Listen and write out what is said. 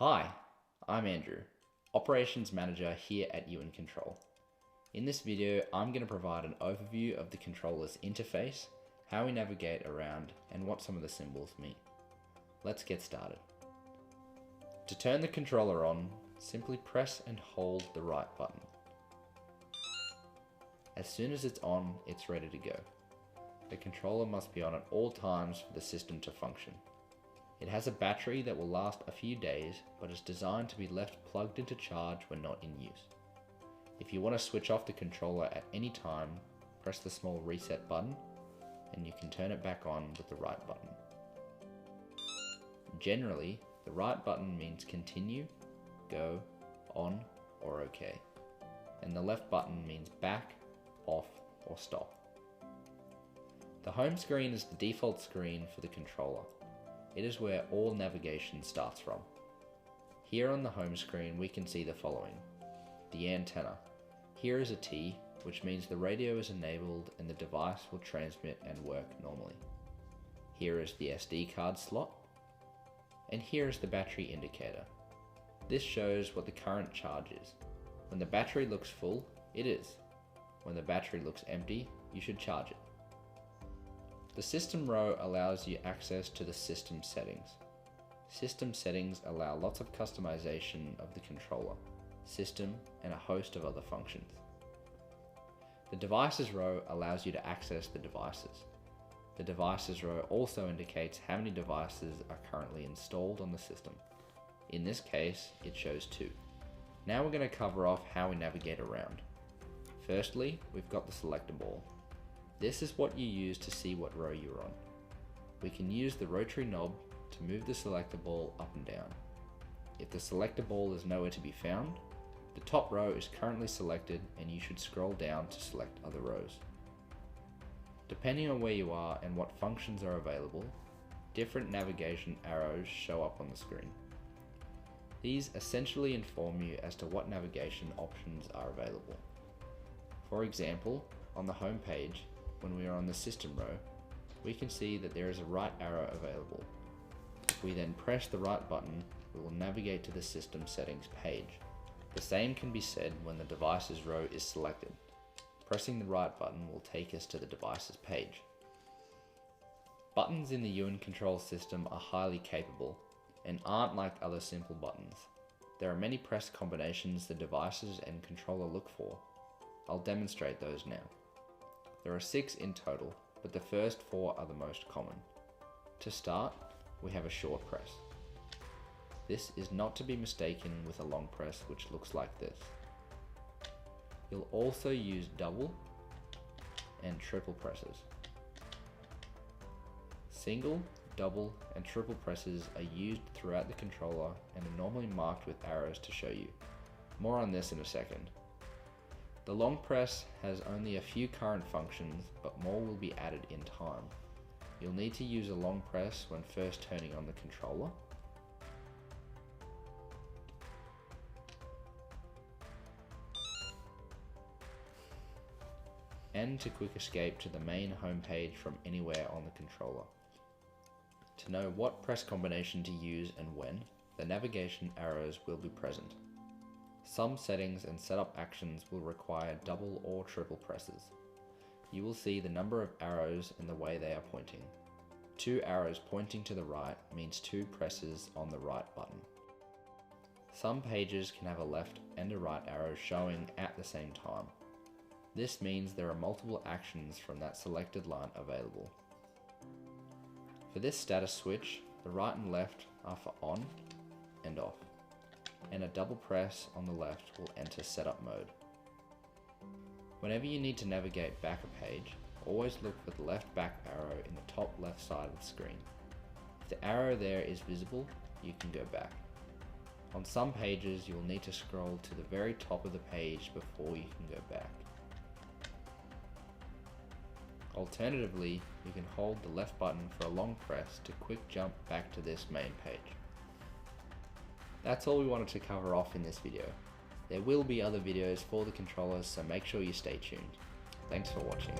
Hi, I'm Andrew, Operations Manager here at You.InControl. In this video, I'm going to provide an overview of the controller's interface, how we navigate around, and what some of the symbols mean. Let's get started. To turn the controller on, simply press and hold the right button. As soon as it's on, it's ready to go. The controller must be on at all times for the system to function. It has a battery that will last a few days, but is designed to be left plugged into charge when not in use. If you want to switch off the controller at any time, press the small reset button, and you can turn it back on with the right button. Generally, the right button means continue, go, on, or OK, and the left button means back, off, or stop. The home screen is the default screen for the controller. It is where all navigation starts from. Here on the home screen we can see the following. The antenna. Here is a T, which means the radio is enabled and the device will transmit and work normally. Here is the SD card slot. And here is the battery indicator. This shows what the current charge is. When the battery looks full, it is. When the battery looks empty, you should charge it. The system row allows you access to the system settings. System settings allow lots of customization of the controller, system, and a host of other functions. The devices row allows you to access the devices. The devices row also indicates how many devices are currently installed on the system. In this case, it shows 2. Now we're going to cover off how we navigate around. Firstly, we've got the selector ball. This is what you use to see what row you're on. We can use the rotary knob to move the selector ball up and down. If the selector ball is nowhere to be found, the top row is currently selected and you should scroll down to select other rows. Depending on where you are and what functions are available, different navigation arrows show up on the screen. These essentially inform you as to what navigation options are available. For example, on the home page, when we are on the system row, we can see that there is a right arrow available. If we then press the right button, we will navigate to the system settings page. The same can be said when the devices row is selected. Pressing the right button will take us to the devices page. Buttons in the You.InControl system are highly capable and aren't like other simple buttons. There are many press combinations the devices and controller look for. I'll demonstrate those now. There are 6 in total, but the first 4 are the most common. To start, we have a short press. This is not to be mistaken with a long press, which looks like this. You'll also use double and triple presses. Single, double, and triple presses are used throughout the controller and are normally marked with arrows to show you. More on this in a second. The long press has only a few current functions, but more will be added in time. You'll need to use a long press when first turning on the controller. And to quick escape to the main home page from anywhere on the controller. To know what press combination to use and when, the navigation arrows will be present. Some settings and setup actions will require double or triple presses. You will see the number of arrows and the way they are pointing. 2 arrows pointing to the right means 2 presses on the right button. Some pages can have a left and a right arrow showing at the same time. This means there are multiple actions from that selected line available. For this status switch, the right and left are for on and off, and a double press on the left will enter setup mode. Whenever you need to navigate back a page, always look for the left back arrow in the top left side of the screen. If the arrow there is visible, you can go back. On some pages, you will need to scroll to the very top of the page before you can go back. Alternatively, you can hold the left button for a long press to quick jump back to this main page. That's all we wanted to cover off in this video. There will be other videos for the controllers, so make sure you stay tuned. Thanks for watching.